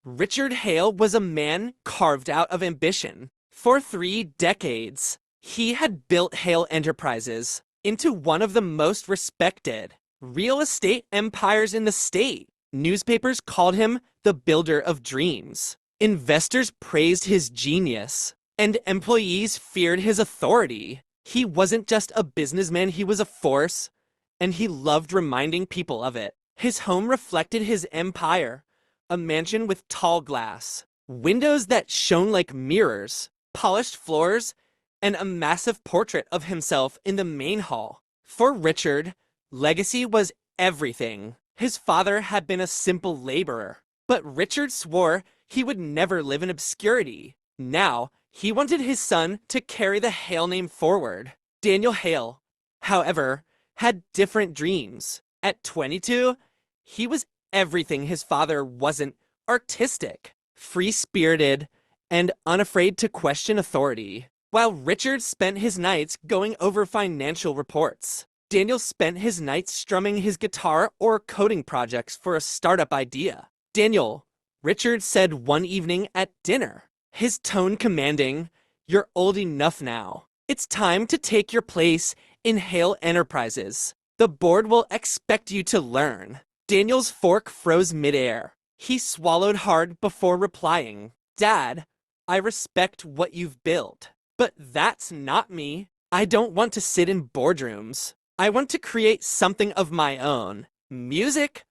Richard Hale was a man carved out of ambition. For 3 decades, he had built Hale Enterprises into one of the most respected real estate empires in the state. Newspapers called him the builder of dreams. Investors praised his genius, and employees feared his authority. He wasn't just a businessman, he was a force, and he loved reminding people of it. His home reflected his empire, a mansion with tall glass, windows that shone like mirrors, polished floors, and a massive portrait of himself in the main hall. For Richard, legacy was everything. His father had been a simple laborer, but Richard swore he would never live in obscurity. Now, he wanted his son to carry the Hale name forward. Daniel Hale, however, had different dreams. At 22, he was everything his father wasn't: artistic, free-spirited, and unafraid to question authority. While Richard spent his nights going over financial reports, Daniel spent his nights strumming his guitar or coding projects for a startup idea. "Daniel," Richard said one evening at dinner, his tone commanding, "you're old enough now. It's time to take your place in Hale Enterprises. The board will expect you to learn." Daniel's fork froze midair. He swallowed hard before replying, "Dad, I respect what you've built, but that's not me. I don't want to sit in boardrooms. I want to create something of my own. Music,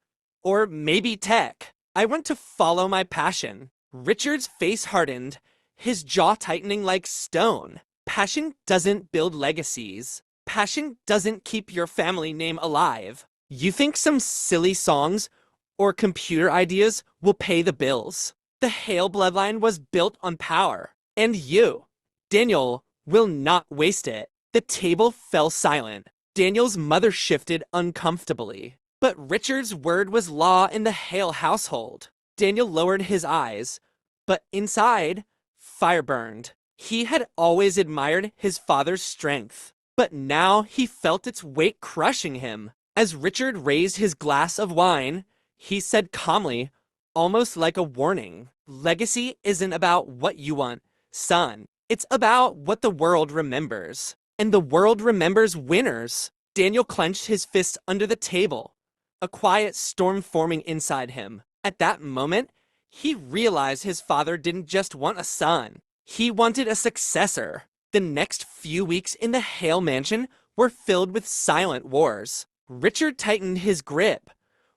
or maybe tech. I want to follow my passion." Richard's face hardened, his jaw tightening like stone. Passion doesn't build legacies. Passion doesn't keep your family name alive. You think some silly songs or computer ideas will pay the bills? The Hale bloodline was built on power, and you, Daniel, will not waste it. The table fell silent. Daniel's mother shifted uncomfortably, but Richard's word was law in the Hale household. Daniel lowered his eyes, but inside, fire burned. He had always admired his father's strength, but now he felt its weight crushing him. As Richard raised his glass of wine, he said calmly, almost like a warning, "Legacy isn't about what you want, son. It's about what the world remembers. And the world remembers winners." Daniel clenched his fists under the table, a quiet storm forming inside him. At that moment, he realized his father didn't just want a son. He wanted a successor. The next few weeks in the Hale mansion were filled with silent wars. Richard tightened his grip,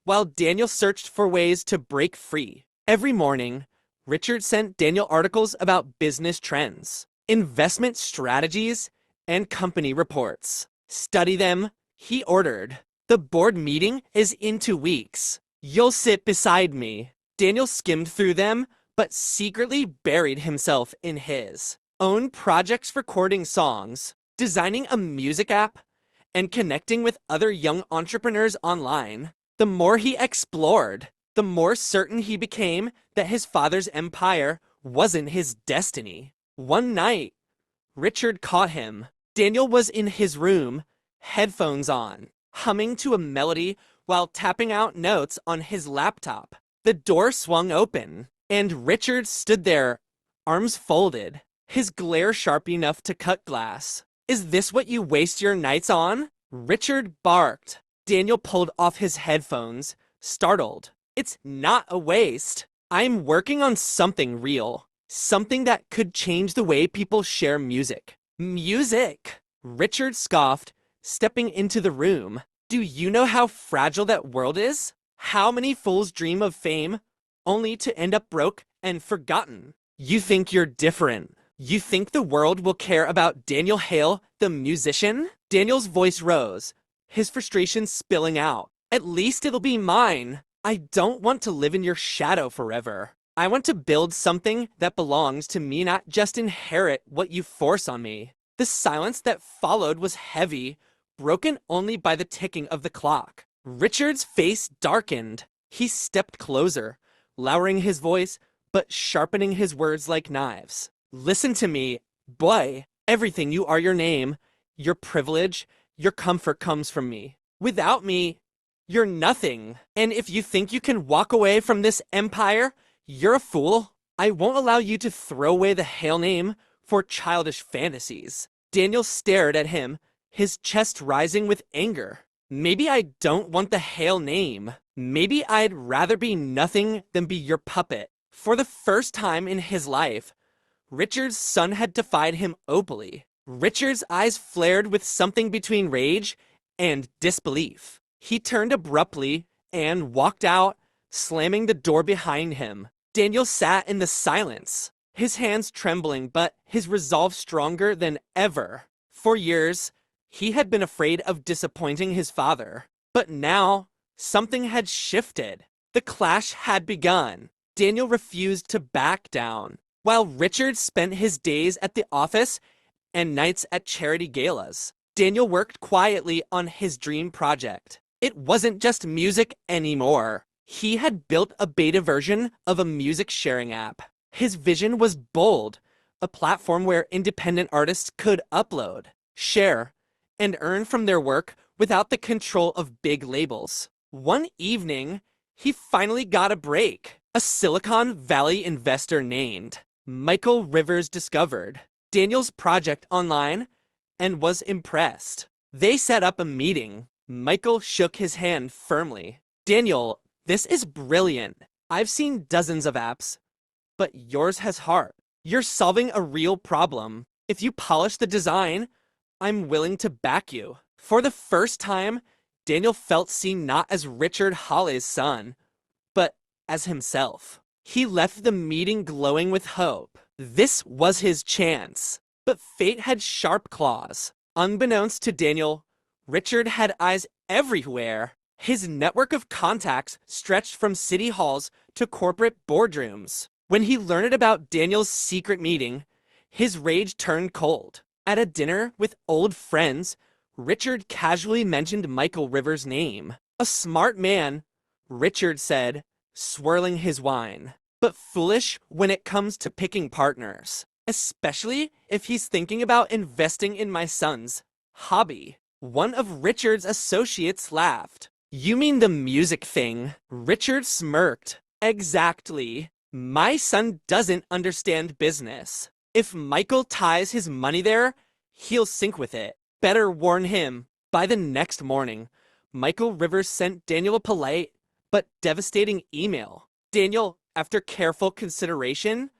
while Daniel searched for ways to break free. Every morning, Richard sent Daniel articles about business trends, investment strategies, and company reports. "Study them," he ordered. "The board meeting is in 2 weeks. You'll sit beside me." Daniel skimmed through them, but secretly buried himself in his own projects, recording songs, designing a music app, and connecting with other young entrepreneurs online. The more he explored, the more certain he became that his father's empire wasn't his destiny. One night, Richard caught him. Daniel was in his room, headphones on, humming to a melody while tapping out notes on his laptop. The door swung open, and Richard stood there, arms folded, his glare sharp enough to cut glass. "Is this what you waste your nights on?" Richard barked. Daniel pulled off his headphones, startled. "It's not a waste. I'm working on something real. Something that could change the way people share music." "Music!" Richard scoffed, stepping into the room. "Do you know how fragile that world is? How many fools dream of fame, only to end up broke and forgotten? You think you're different. You think the world will care about Daniel Hale, the musician?" Daniel's voice rose, his frustration spilling out. "At least it'll be mine. I don't want to live in your shadow forever. I want to build something that belongs to me, not just inherit what you force on me." The silence that followed was heavy, broken only by the ticking of the clock. Richard's face darkened. He stepped closer, lowering his voice, but sharpening his words like knives. "Listen to me, boy. Everything you are, your name, your privilege, your comfort comes from me. Without me, you're nothing. And if you think you can walk away from this empire, You're a fool. I won't allow you to throw away the Hale name for childish fantasies. Daniel stared at him, his chest rising with anger. Maybe I don't want the Hale name. Maybe I'd rather be nothing than be your puppet. For the first time in his life, Richard's son had defied him openly. Richard's eyes flared with something between rage and disbelief. He turned abruptly and walked out, slamming the door behind him. Daniel sat in the silence, his hands trembling, but his resolve stronger than ever. For years, he had been afraid of disappointing his father. But now, something had shifted. The clash had begun. Daniel refused to back down. While Richard spent his days at the office and nights at charity galas, Daniel worked quietly on his dream project. It wasn't just music anymore. He had built a beta version of a music sharing app. His vision was bold, a platform where independent artists could upload, share, and earn from their work without the control of big labels. One evening, he finally got a break. A Silicon Valley investor named Michael Rivers discovered Daniel's project online and was impressed. They set up a meeting. Michael shook his hand firmly. Daniel, this is brilliant. I've seen dozens of apps, but yours has heart. You're solving a real problem. If you polish the design, I'm willing to back you. For the first time, Daniel felt seen not as Richard Hawley's son, but as himself. He left the meeting glowing with hope. This was his chance. But fate had sharp claws. Unbeknownst to Daniel, Richard had eyes everywhere. His network of contacts stretched from city halls to corporate boardrooms. When he learned about Daniel's secret meeting, his rage turned cold. At a dinner with old friends, Richard casually mentioned Michael Rivers' name. A smart man, Richard said, swirling his wine, but foolish when it comes to picking partners, especially if he's thinking about investing in my son's hobby. One of Richard's associates laughed. You mean the music thing? Richard smirked. Exactly. My son doesn't understand business. If Michael ties his money there, he'll sink with it. Better warn him. By the next morning, Michael Rivers sent Daniel a polite but devastating email. Daniel, after careful consideration,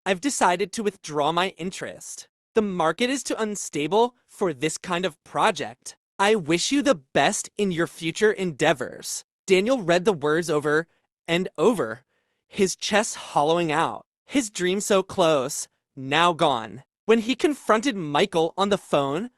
I've decided to withdraw my interest. The market is too unstable for this kind of project. I wish you the best in your future endeavors. Daniel read the words over and over, his chest hollowing out. His dream so close, now gone. When he confronted Michael on the phone,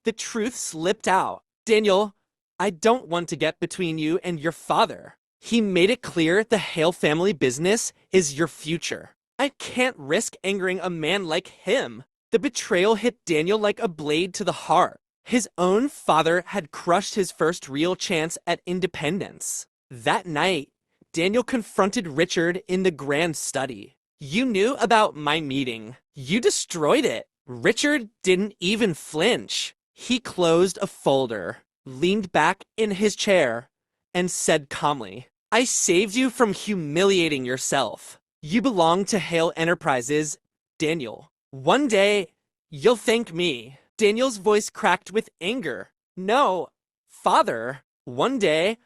the truth slipped out. Daniel, I don't want to get between you and your father. He made it clear the Hale family business is your future. I can't risk angering a man like him. The betrayal hit Daniel like a blade to the heart. His own father had crushed his first real chance at independence. That night, Daniel confronted Richard in the grand study. You knew about my meeting. You destroyed it. Richard didn't even flinch. He closed a folder, leaned back in his chair, and said calmly, I saved you from humiliating yourself. You belong to Hale Enterprises, Daniel. One day, you'll thank me. Daniel's voice cracked with anger. No, father. One day,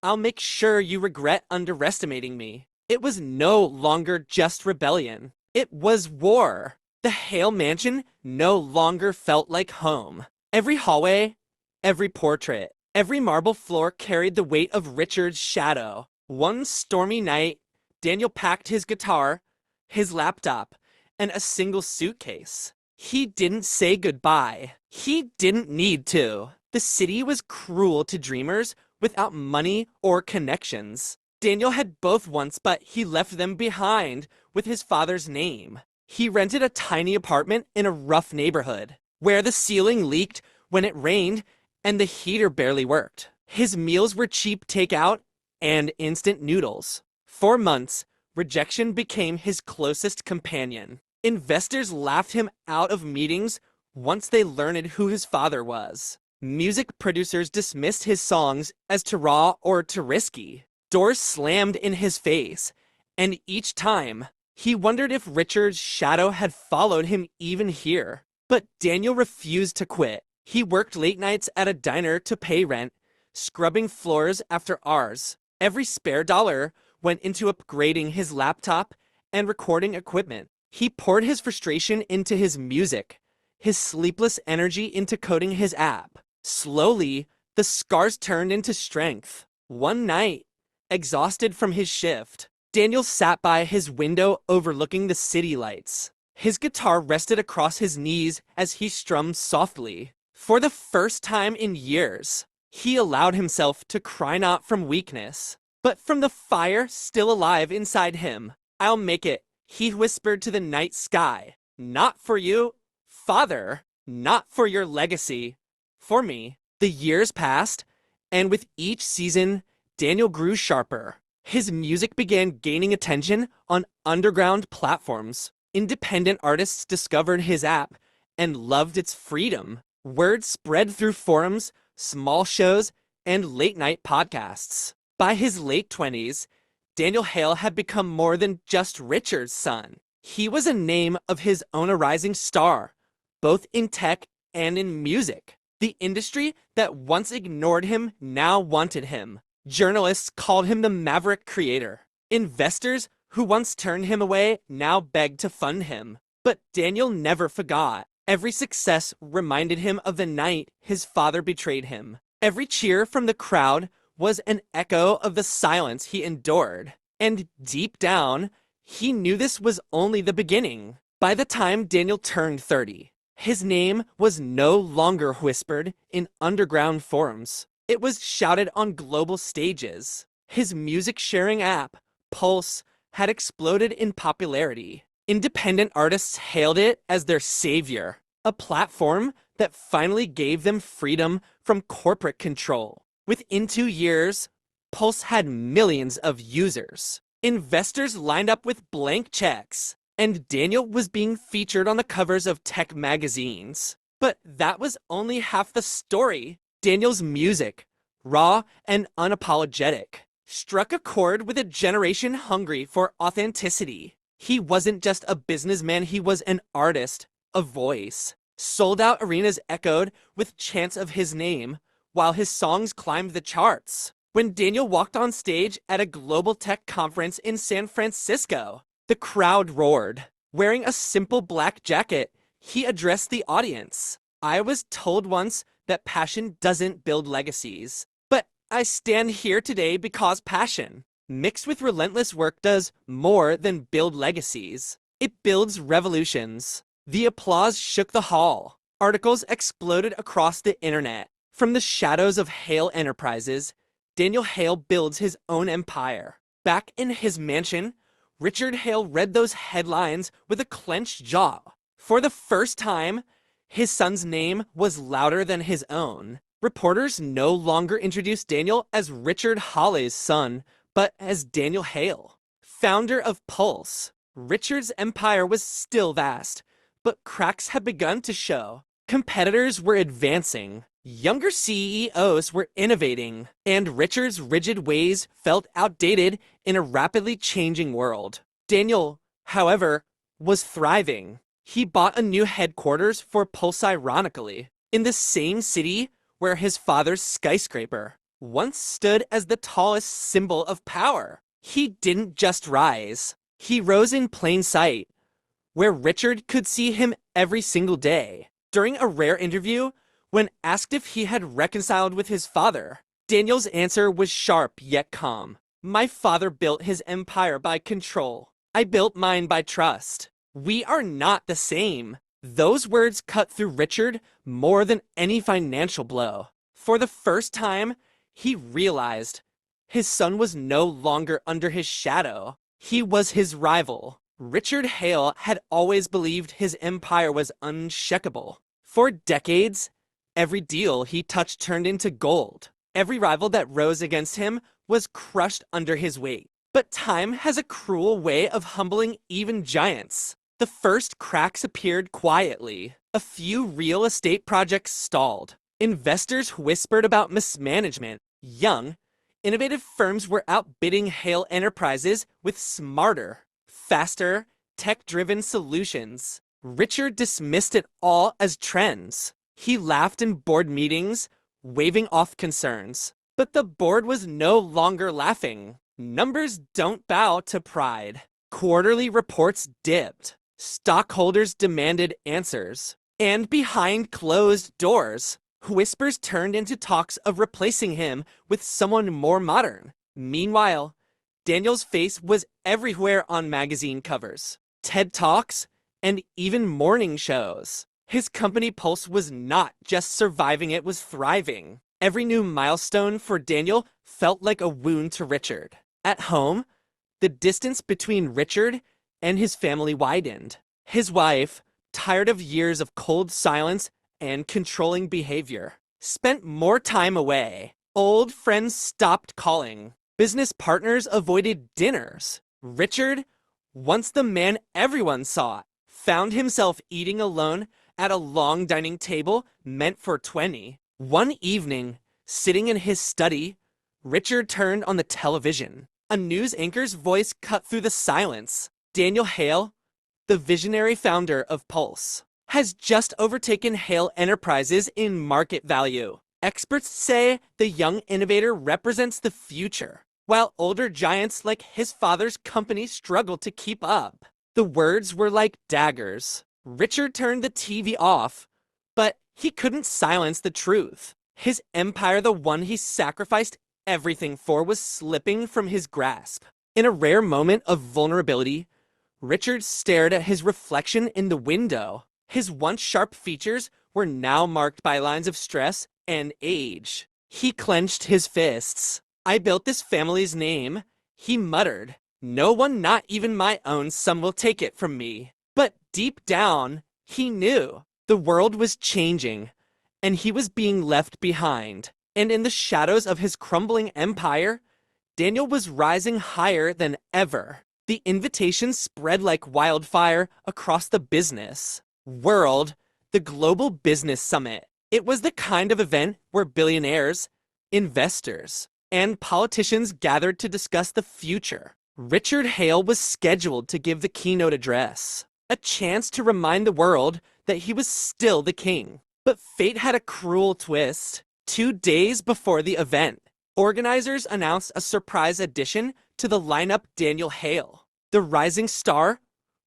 I'll make sure you regret underestimating me. It was no longer just rebellion. It was war. The Hale mansion no longer felt like home. Every hallway, every portrait, every marble floor carried the weight of Richard's shadow. One stormy night, Daniel packed his guitar, his laptop, and a single suitcase. He didn't say goodbye. He didn't need to. The city was cruel to dreamers without money or connections. Daniel had both once, but he left them behind with his father's name. He rented a tiny apartment in a rough neighborhood, where the ceiling leaked when it rained and the heater barely worked. His meals were cheap takeout and instant noodles. For months, rejection became his closest companion. Investors laughed him out of meetings once they learned who his father was. Music producers dismissed his songs as too raw or too risky. Doors slammed in his face, And each time, he wondered if Richard's shadow had followed him even here. But Daniel refused to quit. He worked late nights at a diner to pay rent, scrubbing floors after hours. Every spare dollar went into upgrading his laptop and recording equipment. He poured his frustration into his music, his sleepless energy into coding his app. Slowly, the scars turned into strength. One night, exhausted from his shift, Daniel sat by his window overlooking the city lights. His guitar rested across his knees as he strummed softly. For the first time in years, he allowed himself to cry not from weakness, but from the fire still alive inside him. "I'll make it," he whispered to the night sky. "Not for you, Father, not for your legacy, for me." The years passed, and with each season, Daniel grew sharper. His music began gaining attention on underground platforms. Independent artists discovered his app and loved its freedom. Word spread through forums, small shows, and late-night podcasts. By his late 20s, Daniel Hale had become more than just Richard's son. He was a name of his own, a rising star, both in tech and in music. The industry that once ignored him now wanted him. Journalists called him the maverick creator. Investors who once turned him away now begged to fund him. But Daniel never forgot. Every success reminded him of the night his father betrayed him. Every cheer from the crowd was an echo of the silence he endured. And deep down, he knew this was only the beginning. By the time Daniel turned 30, his name was no longer whispered in underground forums. It was shouted on global stages. His music-sharing app, Pulse, had exploded in popularity. Independent artists hailed it as their savior, a platform that finally gave them freedom from corporate control. Within 2 years, Pulse had millions of users. Investors lined up with blank checks, and Daniel was being featured on the covers of tech magazines. But that was only half the story. Daniel's music, raw and unapologetic, struck a chord with a generation hungry for authenticity. He wasn't just a businessman, he was an artist, a voice. Sold-out arenas echoed with chants of his name, while his songs climbed the charts. When Daniel walked on stage at a global tech conference in San Francisco, the crowd roared. Wearing a simple black jacket, he addressed the audience. "I was told once that passion doesn't build legacies, but I stand here today because passion, mixed with relentless work, does more than build legacies. It builds revolutions." The applause shook the hall. Articles exploded across the internet. From the shadows of Hale Enterprises, Daniel Hale builds his own empire. Back in his mansion, Richard Hale read those headlines with a clenched jaw. For the first time, his son's name was louder than his own. Reporters no longer introduced Daniel as Richard Hale's son, but as Daniel Hale, founder of Pulse. Richard's empire was still vast, but cracks had begun to show. Competitors were advancing. Younger CEOs were innovating, and Richard's rigid ways felt outdated in a rapidly changing world. Daniel, however, was thriving. He bought a new headquarters for Pulse, ironically, in the same city where his father's skyscraper once stood as the tallest symbol of power. He didn't just rise. He rose in plain sight, where Richard could see him every single day. During a rare interview, when asked if he had reconciled with his father, Daniel's answer was sharp yet calm. "My father built his empire by control. I built mine by trust. We are not the same." Those words cut through Richard more than any financial blow. For the first time, he realized his son was no longer under his shadow. He was his rival. Richard Hale had always believed his empire was unshakable. For decades, every deal he touched turned into gold. Every rival that rose against him was crushed under his weight. But time has a cruel way of humbling even giants. The first cracks appeared quietly. A few real estate projects stalled. Investors whispered about mismanagement. Young, Innovative firms were outbidding Hale Enterprises with smarter, faster, tech-driven solutions. Richard dismissed it all as trends. He laughed in board meetings, waving off concerns. But the board was no longer laughing. Numbers don't bow to pride. Quarterly reports dipped. Stockholders demanded answers. And behind closed doors, whispers turned into talks of replacing him with someone more modern. Meanwhile, Daniel's face was everywhere on magazine covers, TED Talks, and even morning shows. His company Pulse was not just surviving, it was thriving. Every new milestone for Daniel felt like a wound to Richard. At home, the distance between Richard and his family widened. His wife, tired of years of cold silence and controlling behavior, spent more time away. Old friends stopped calling. Business partners avoided dinners. Richard, once the man everyone sought, found himself eating alone at a long dining table meant for 20. One evening, sitting in his study, Richard turned on the television. A news anchor's voice cut through the silence. Daniel Hale, the visionary founder of Pulse, has just overtaken Hale Enterprises in market value. Experts say the young innovator represents the future, while older giants like his father's company struggle to keep up. The words were like daggers. Richard turned the TV off, but he couldn't silence the truth. His empire, the one he sacrificed everything for, was slipping from his grasp. In a rare moment of vulnerability, Richard stared at his reflection in the window. His once sharp features were now marked by lines of stress and age. He clenched his fists. "I built this family's name," he muttered. "No one, not even my own son, will take it from me." But deep down, he knew the world was changing, and he was being left behind. And in the shadows of his crumbling empire, Daniel was rising higher than ever. The invitations spread like wildfire across the business world, the Global Business Summit. It was the kind of event where billionaires, investors, and politicians gathered to discuss the future. Richard Hale was scheduled to give the keynote address, a chance to remind the world that he was still the king. But fate had a cruel twist. 2 days before the event, organizers announced a surprise addition to the lineup. Daniel Hale, the rising star,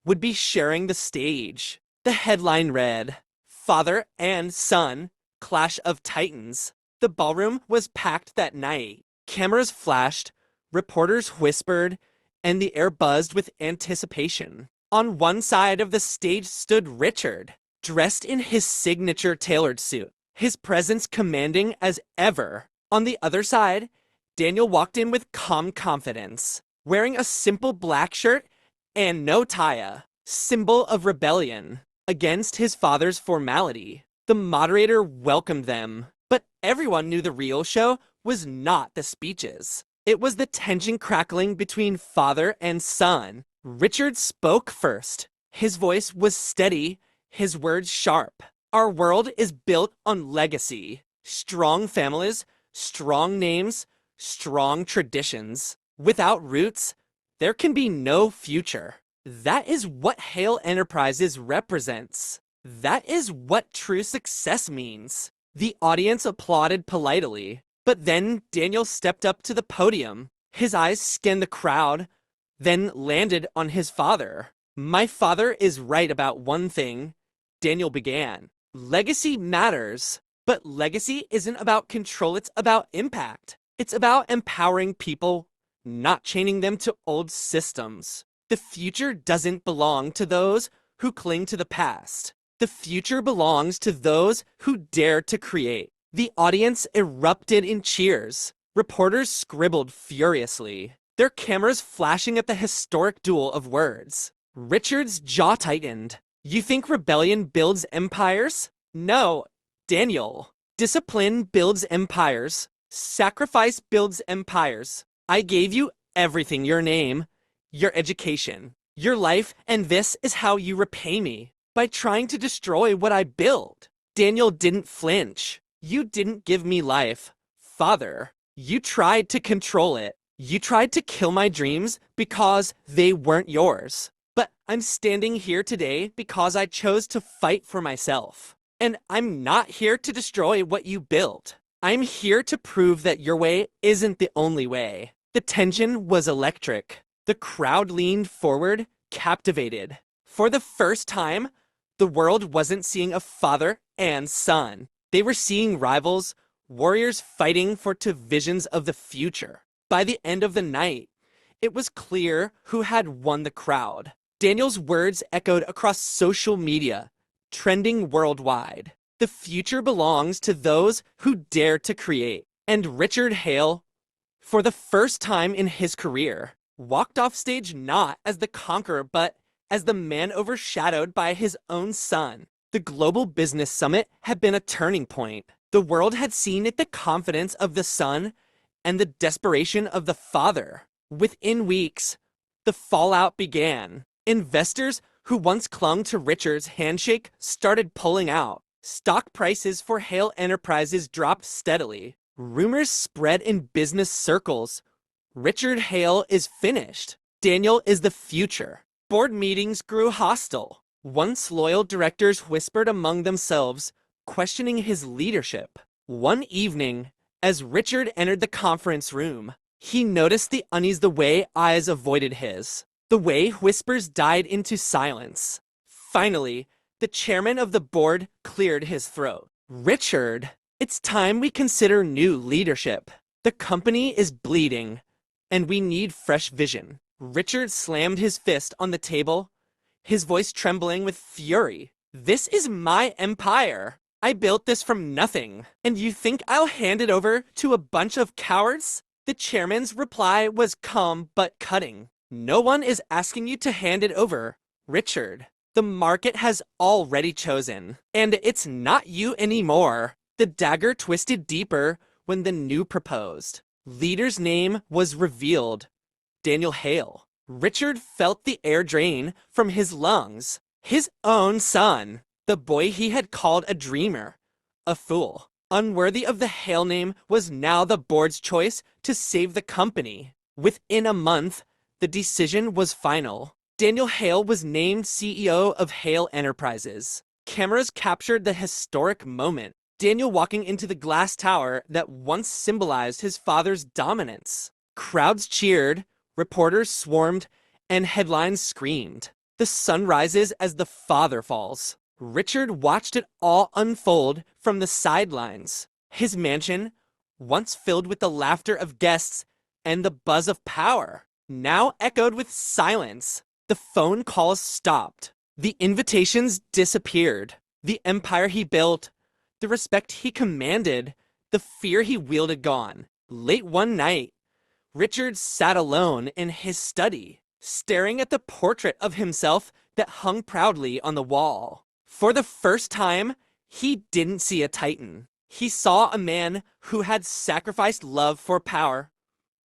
would be sharing the stage. The headline read, "Father and Son, Clash of Titans." The ballroom was packed that night. Cameras flashed, reporters whispered, and the air buzzed with anticipation. On one side of the stage stood Richard, dressed in his signature tailored suit, his presence commanding as ever. On the other side, Daniel walked in with calm confidence, wearing a simple black shirt and no tie, symbol of rebellion against his father's formality. The moderator welcomed them, but everyone knew the real show was not the speeches. It was the tension crackling between father and son. Richard spoke first. His voice was steady, his words sharp. "Our world is built on legacy. Strong families, strong names, strong traditions. Without roots, there can be no future. That is what Hale Enterprises represents. That is what true success means." The audience applauded politely, but then Daniel stepped up to the podium. His eyes scanned the crowd, then landed on his father. "My father is right about one thing," Daniel began. "Legacy matters, but legacy isn't about control, it's about impact. It's about empowering people, not chaining them to old systems. The future doesn't belong to those who cling to the past. The future belongs to those who dare to create." The audience erupted in cheers. Reporters scribbled furiously, their cameras flashing at the historic duel of words. Richard's jaw tightened. "You think rebellion builds empires? No, Daniel. Discipline builds empires. Sacrifice builds empires. I gave you everything: your name, your education, your life, and this is how you repay me, by trying to destroy what I built." Daniel didn't flinch. "You didn't give me life, father. You tried to control it. You tried to kill my dreams because they weren't yours. But I'm standing here today because I chose to fight for myself. And I'm not here to destroy what you built. I'm here to prove that your way isn't the only way. The tension was electric. The crowd leaned forward, captivated. For the first time, the world wasn't seeing a father and son. They were seeing rivals, warriors fighting for two visions of the future. By the end of the night, it was clear who had won the crowd. Daniel's words echoed across social media, trending worldwide. The future belongs to those who dare to create. And Richard Hale, for the first time in his career, walked off stage not as the conqueror, but as the man overshadowed by his own son. The Global Business Summit had been a turning point. The world had seen it, the confidence of the son and the desperation of the father. Within weeks, the fallout began. Investors who once clung to Richard's handshake started pulling out. Stock prices for Hale Enterprises dropped steadily. Rumors spread in business circles. Richard Hale is finished. Daniel is the future. Board meetings grew hostile. Once loyal directors whispered among themselves, questioning his leadership. One evening, as Richard entered the conference room, he noticed the unease the way eyes avoided his. The way whispers died into silence. Finally, the chairman of the board cleared his throat. Richard, it's time we consider new leadership. The company is bleeding, and we need fresh vision. Richard slammed his fist on the table, his voice trembling with fury. This is my empire. I built this from nothing, and you think I'll hand it over to a bunch of cowards? The chairman's reply was calm but cutting. No one is asking you to hand it over, Richard. The market has already chosen, and it's not you anymore. The dagger twisted deeper when the new proposed leader's name was revealed. Daniel Hale. Richard felt the air drain from his lungs. His own son, the boy he had called a dreamer, a fool, unworthy of the Hale name, was now the board's choice to save the company. Within a month, the decision was final. Daniel Hale was named CEO of Hale Enterprises. Cameras captured the historic moment. Daniel walking into the glass tower that once symbolized his father's dominance. Crowds cheered, reporters swarmed, and headlines screamed. The sun rises as the father falls. Richard watched it all unfold from the sidelines. His mansion, once filled with the laughter of guests and the buzz of power, now echoed with silence. The phone calls stopped. The invitations disappeared. The empire he built, the respect he commanded, the fear he wielded gone. Late one night, Richard sat alone in his study, staring at the portrait of himself that hung proudly on the wall. For the first time, he didn't see a titan. He saw a man who had sacrificed love for power,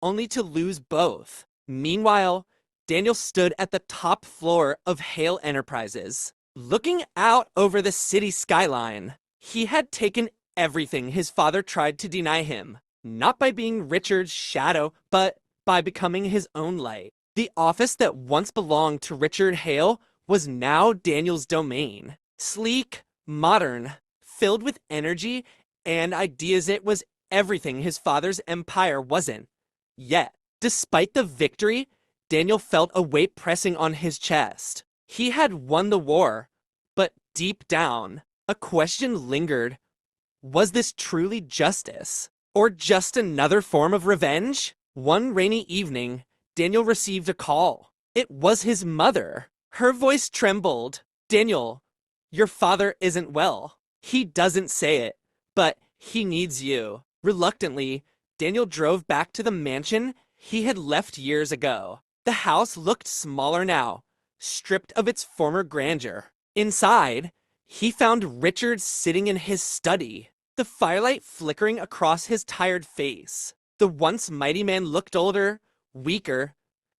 only to lose both. Meanwhile, Daniel stood at the top floor of Hale Enterprises, looking out over the city skyline. He had taken everything his father tried to deny him, not by being Richard's shadow, but by becoming his own light. The office that once belonged to Richard Hale was now Daniel's domain. Sleek, modern, filled with energy and ideas, it was everything his father's empire wasn't. Yet, despite the victory, Daniel felt a weight pressing on his chest. He had won the war, but deep down, a question lingered. Was this truly justice? Or just another form of revenge? One rainy evening, Daniel received a call. It was his mother. Her voice trembled. Daniel, your father isn't well. He doesn't say it, but he needs you. Reluctantly, Daniel drove back to the mansion he had left years ago. The house looked smaller now, stripped of its former grandeur. Inside, he found Richard sitting in his study, the firelight flickering across his tired face. The once mighty man looked older, weaker,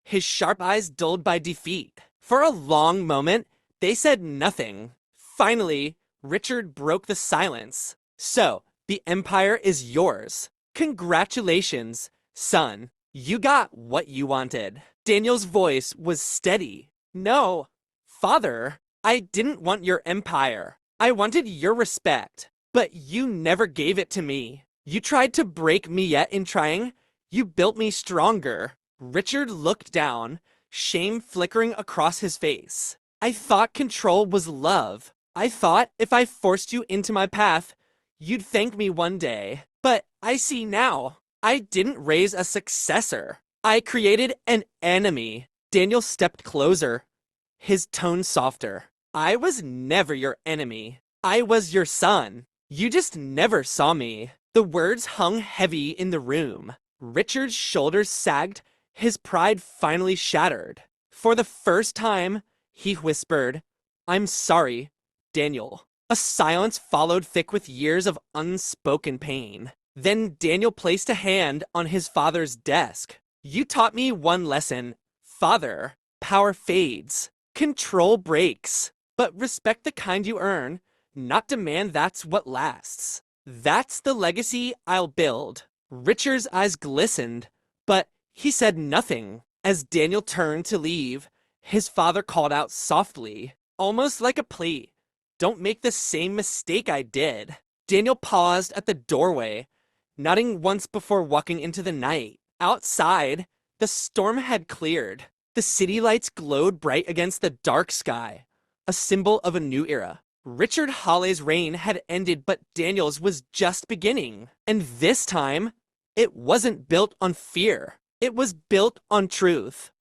his sharp eyes dulled by defeat. For a long moment, they said nothing. Finally, Richard broke the silence. So, the empire is yours. Congratulations, son. You got what you wanted. Daniel's voice was steady. No, father, I didn't want your empire. I wanted your respect, but you never gave it to me. You tried to break me, yet in trying, you built me stronger. Richard looked down, shame flickering across his face. I thought control was love. I thought if I forced you into my path, you'd thank me one day. But I see now, I didn't raise a successor. I created an enemy. Daniel stepped closer, his tone softer. I was never your enemy. I was your son. You just never saw me. The words hung heavy in the room. Richard's shoulders sagged, his pride finally shattered. For the first time, he whispered, "I'm sorry, Daniel." A silence followed, thick with years of unspoken pain. Then Daniel placed a hand on his father's desk. "You taught me one lesson, father. Power fades. Control breaks. But respect the kind you earn, not demand that's what lasts. That's the legacy I'll build." Richard's eyes glistened, but he said nothing. As Daniel turned to leave, his father called out softly, almost like a plea, "Don't make the same mistake I did." Daniel paused at the doorway, nodding once before walking into the night. Outside, the storm had cleared. The city lights glowed bright against the dark sky, a symbol of a new era. Richard Hawley's reign had ended, but Daniel's was just beginning. And this time, it wasn't built on fear. It was built on truth.